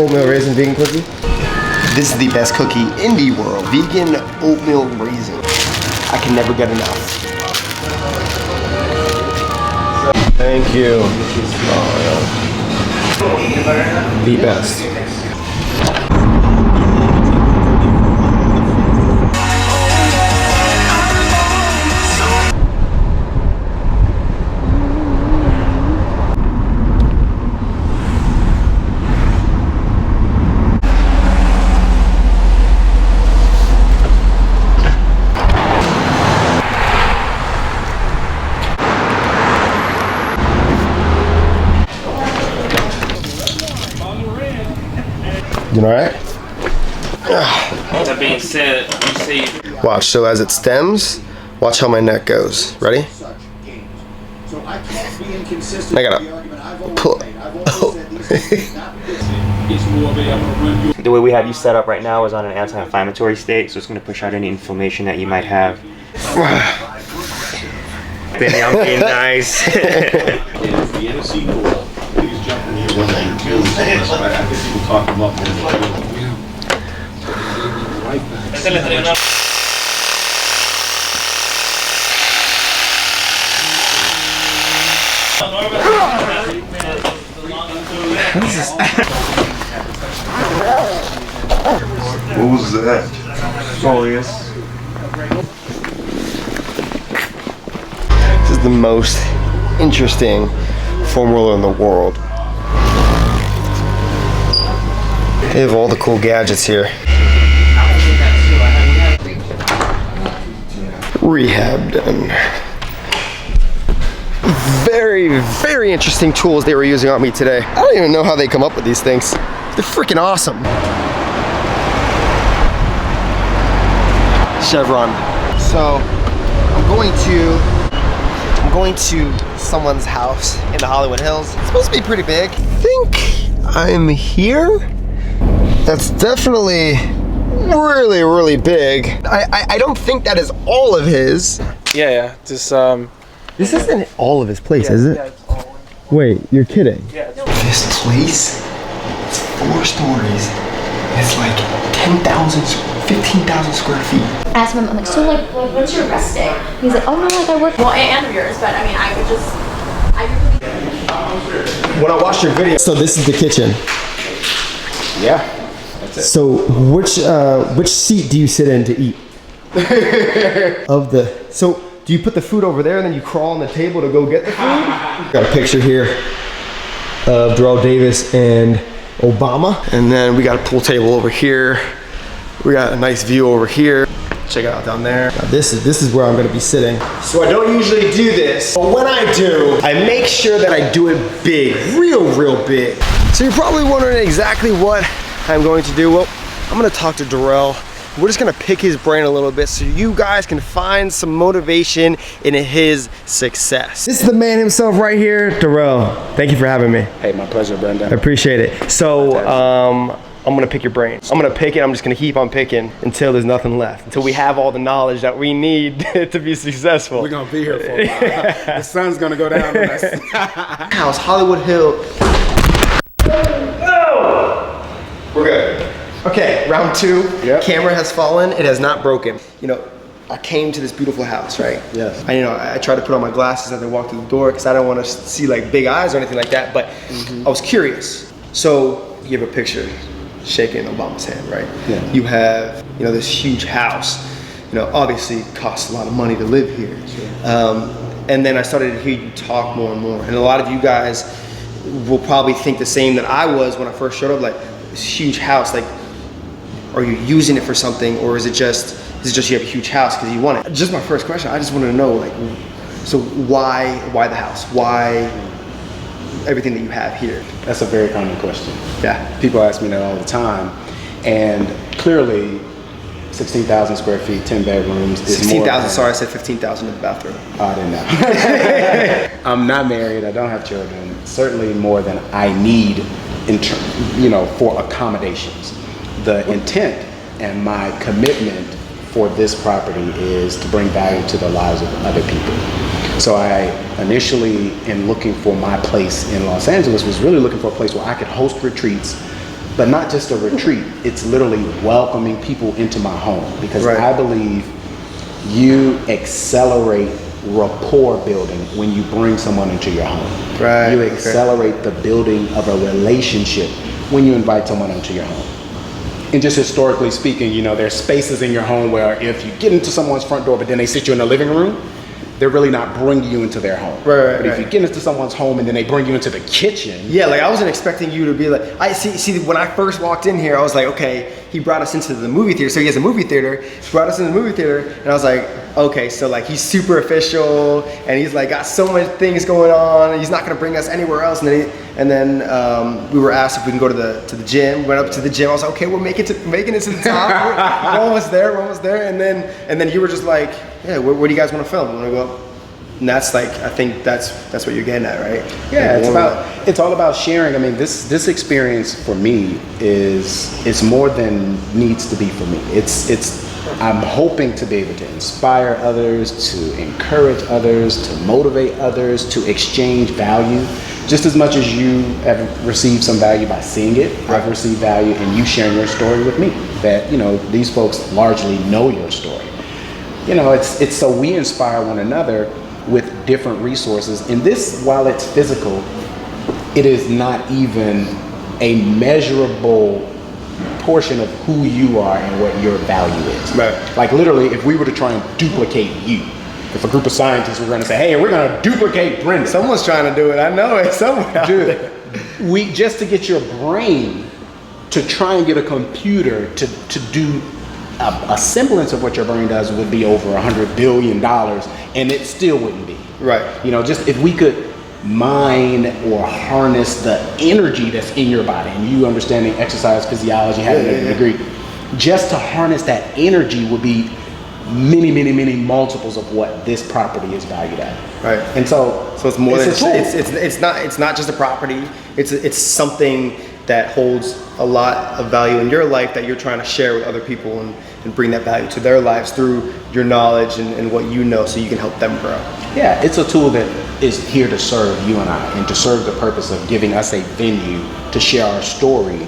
oatmeal raisin vegan cookie. This is the best cookie in the world. Vegan oatmeal raisin. I can never get enough. Thank you. Oh, the best. You all right? That being said, you see. Watch, so as it stems, watch how my neck goes. Ready? I gotta pull. Oh. The way we have you set up right now is on an anti-inflammatory state, so it's going to push out any inflammation that you might have. Baby, I'm being nice. What was that? Glorious. This is the most interesting foam roller in the world. They have all the cool gadgets here. Rehab done. Very, very interesting tools they were using on me today. I don't even know how they come up with these things. They're freaking awesome. Chevron. So I'm going to someone's house in the Hollywood Hills. It's supposed to be pretty big. I think I'm here. That's definitely really, really big. I don't think that is all of his. Yeah. Just This isn't all of his place, is it? Yeah, it's all. Wait, you're kidding. Yeah. This place, it's 4 stories. It's like 10,000, 15,000 square feet. I asked him, I'm like, so like, what's your rest day? He's like, oh no, like I work. Well, and yours, but I mean, I would just, When I watched your video, so this is the kitchen. Yeah, that's it. So which seat do you sit in to eat? So do you put the food over there and then you crawl on the table to go get the food? Got a picture here of Darrell Davis and Obama. And then we got a pool table over here. We got a nice view over here. Check it out down there. Now this is where I'm gonna be sitting. So I don't usually do this, but when I do, I make sure that I do it big, real big. So you're probably wondering exactly what I'm going to do. Well, I'm gonna talk to Darrell. We're just gonna pick his brain a little bit so you guys can find some motivation in his success. This is the man himself right here, Darrell. Thank you for having me. Hey, my pleasure, Brendan. I appreciate it. So, I'm gonna pick your brain. I'm gonna pick it, I'm just gonna keep on picking until there's nothing left, until we have all the knowledge that we need to be successful. We're gonna be here for a while. The sun's gonna go down on us. House, Hollywood Hill. No! We're good. Okay, round 2. Yep. Camera has fallen, it has not broken. You know, I came to this beautiful house, right? Yes. I tried to put on my glasses as I walked through the door because I don't want to see like big eyes or anything like that, but I was curious. So you have a picture shaking Obama's hand, right? Yeah. You have, you know, this huge house. You know, obviously it costs a lot of money to live here. Sure. And then I started to hear you talk more and more. And a lot of you guys will probably think the same that I was when I first showed up, like this huge house, like, are you using it for something, or is it just you have a huge house because you want it? Just my first question, I just wanted to know, like, so why the house? Why everything that you have here? That's a very common question. Yeah. People ask me that all the time, and clearly 16,000 square feet, 10 bedrooms is 16,000, sorry, I said 15,000 in the bathroom. Oh, I didn't know. I'm not married, I don't have children. Certainly more than I need for accommodations. The intent and my commitment for this property is to bring value to the lives of other people. So I initially, in looking for my place in Los Angeles, was really looking for a place where I could host retreats but not just a retreat. It's literally welcoming people into my home, because Right. I believe you accelerate rapport building when you bring someone into your home. Right, You okay. accelerate the building of a relationship when you invite someone into your home. And just historically speaking, you know, there's spaces in your home where if you get into someone's front door, but then they sit you in the living room, they're really not bringing you into their home. Right, but if you right. get into someone's home and then they bring you into the kitchen, Yeah, like I wasn't expecting you to be like, I see when I first walked in here, I was like, okay, he brought us into the movie theater. So he has a movie theater, he brought us in the movie theater, and I was like, okay, so like he's super official and he's like got so many things going on and he's not gonna bring us anywhere else. And then we were asked if we can go to the gym. We went up to the gym. I was like, okay, we're making it to the top. we're almost there. And then you were just like, yeah, where do you guys want to film? We want to go up. And that's like, I think that's what you're getting at, right? yeah, Like, it's all about sharing. I mean, this experience for me it's more than needs to be for me. I'm hoping to be able to inspire others, to encourage others, to motivate others, to exchange value. Just as much as you have received some value by seeing it, I've received value in you sharing your story with me. That, you know, these folks largely know your story. You know, it's so we inspire one another with different resources. And this, while it's physical, it is not even a measurable portion of who you are and what your value is. Right. Like literally, if we were to try and duplicate you, if a group of scientists were going to say, hey, we're going to duplicate Brendan. someone's trying to do it. I know it. Someone out there. We just to get your brain to try and get a computer to do a semblance of what your brain does would be over $100 billion, and it still wouldn't be. Right. You know, just if we could mine or harness the energy that's in your body, and you understanding exercise physiology, having a degree, just to harness that energy would be many multiples of what this property is valued at. Right. And so So it's more than a tool. it's not just a property. It's something that holds a lot of value in your life that you're trying to share with other people and bring that value to their lives through your knowledge and what you know, so you can help them grow. Yeah, it's a tool that is here to serve you and I, and to serve the purpose of giving us a venue to share our story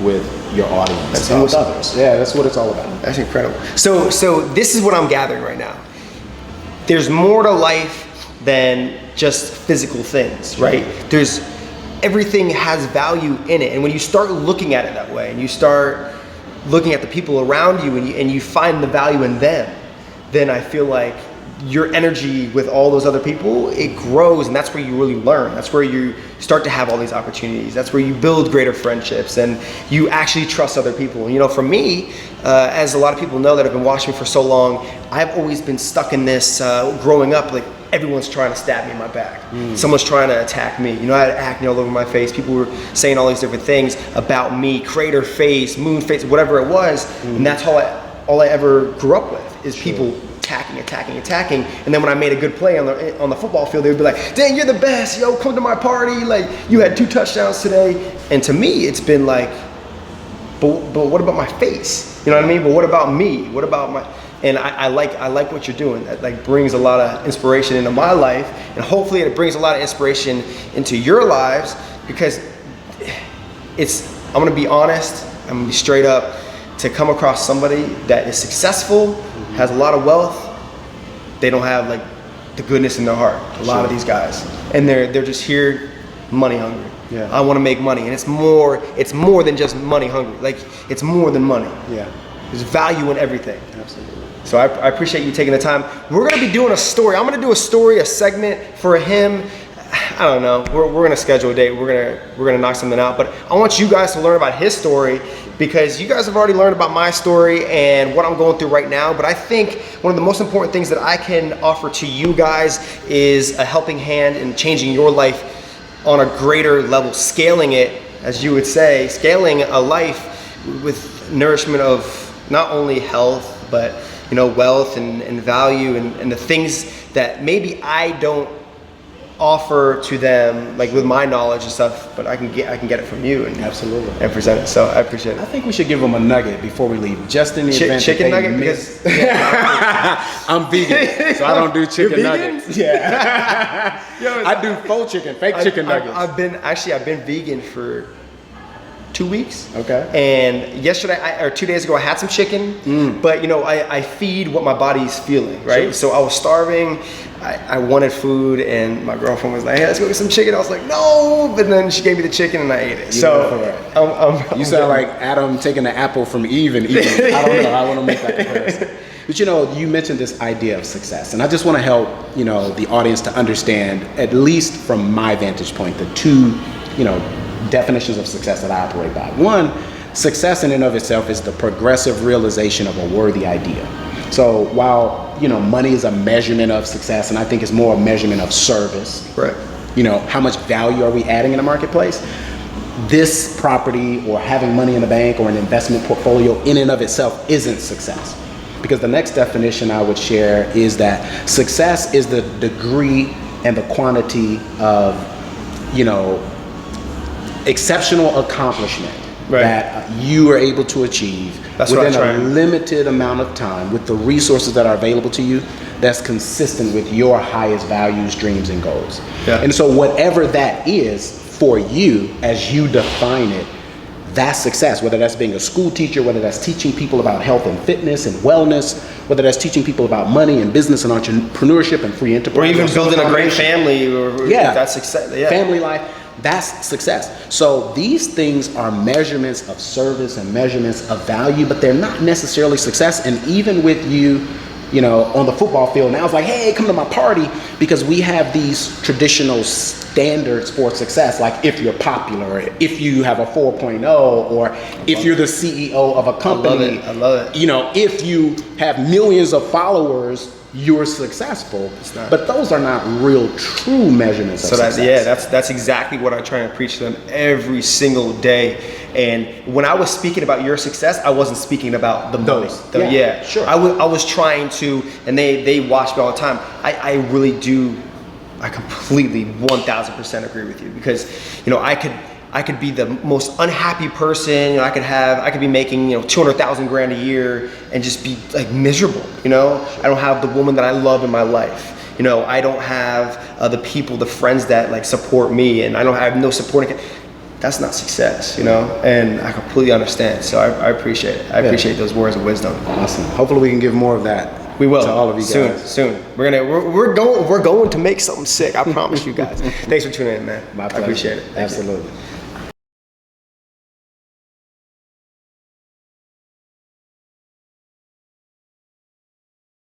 with your audience That's and with awesome. others. Yeah, that's what it's all about. That's incredible. So this is what I'm gathering right now. There's more to life than just physical things, right? Everything has value in it, and when you start looking at it that way, and you start looking at the people around you, and you find the value in them, then I feel like your energy with all those other people, it grows, and that's where you really learn. That's where you start to have all these opportunities. That's where you build greater friendships, and you actually trust other people. And, you know, for me, as a lot of people know that have been watching me for so long, I've always been stuck in this, growing up, like everyone's trying to stab me in my back. Someone's trying to attack me. You know, I had acne all over my face. People were saying all these different things about me, crater face, moon face, whatever it was. And that's all I ever grew up with is people attacking. And then when I made a good play on the football field, they would be like, dang, you're the best, yo, come to my party. Like, you had 2 touchdowns today. And to me, it's been like, but what about my face? You know what I mean? But what about me? What about my, and I like what you're doing. That like brings a lot of inspiration into my life, and hopefully it brings a lot of inspiration into your lives, because I'm gonna be honest, I'm gonna be straight up, to come across somebody that is successful, has a lot of wealth, they don't have like the goodness in their heart. A lot of these guys, and they're just here money hungry. Yeah. I want to make money, and it's more than just money hungry. Like, it's more than money. Yeah, There's value in everything. absolutely. So I appreciate you taking the time. We're gonna be doing a story. I'm gonna do a segment for him. I don't know. We're gonna schedule a date. We're gonna knock something out. But I want you guys to learn about his story, because you guys have already learned about my story and what I'm going through right now. But I think one of the most important things that I can offer to you guys is a helping hand in changing your life on a greater level, scaling it, as you would say, scaling a life with nourishment of not only health, but, you know, wealth and value and the things that maybe I don't offer to them, like with my knowledge and stuff, but I can get it from you and Absolutely. and present it. So I appreciate I it. think we should give them a nugget before we leave, just in the event Chicken that they nugget, miss. because I'm vegan, so I don't do chicken You're vegan? nuggets. Yeah, Yo, I do fake chicken nuggets. I've been vegan for 2 weeks. Okay. And yesterday, or 2 days ago, I had some chicken, but you know, I feed what my body's feeling, right? Sure. So I was starving, I wanted food, and my girlfriend was like, hey, let's go get some chicken. I was like, no, but then she gave me the chicken and I ate it. You sound like Adam taking the apple from Eve and eating it. I don't know, I want to make that comparison. But you know, you mentioned this idea of success, and I just want to help, you know, the audience to understand, at least from my vantage point, the two, you know, definitions of success that I operate by. One, success in and of itself is the progressive realization of a worthy idea. So while, you know, money is a measurement of success, and I think it's more a measurement of service. Right. You know, how much value are we adding in the marketplace? This property or having money in the bank or an investment portfolio in and of itself isn't success. Because the next definition I would share is that success is the degree and the quantity of, you know, exceptional accomplishment that you are able to achieve within a limited amount of time with the resources that are available to you that's consistent with your highest values, dreams, and goals. Yeah. And so whatever that is for you, as you define it, that's success, whether that's being a school teacher, whether that's teaching people about health and fitness and wellness, whether that's teaching people about money and business and entrepreneurship and free enterprise. Or even building a great family. That's success. Yeah. Family life. That's success. So these things are measurements of service and measurements of value, but they're not necessarily success. And even with you, you know, on the football field now, it's like, hey, come to my party, because we have these traditional standards for success, like if you're popular, if you have a 4.0, or if you're the CEO of a company. I love it. You know, if you have millions of followers, you're successful. But those are not real true measurements of success. That's exactly what I try and preach to them every single day. And when I was speaking about your success, I wasn't speaking about the money. Sure. I was trying to, and they watch me all the time. I really do, I completely 1000% agree with you, because, you know, I could be the most unhappy person. You know, I could be making, you know, 200,000 grand a year and just be like miserable. You know, I don't have the woman that I love in my life. You know, I don't have the people, the friends that like support me, and I have no supporting. That's not success, you know, and I completely understand. So I appreciate it. I appreciate those words of wisdom. Awesome. Hopefully we can give more of that. We will. To all of you guys. Soon. We're going to make something sick. I promise you guys. Thanks for tuning in, man. My pleasure. I appreciate it. Absolutely.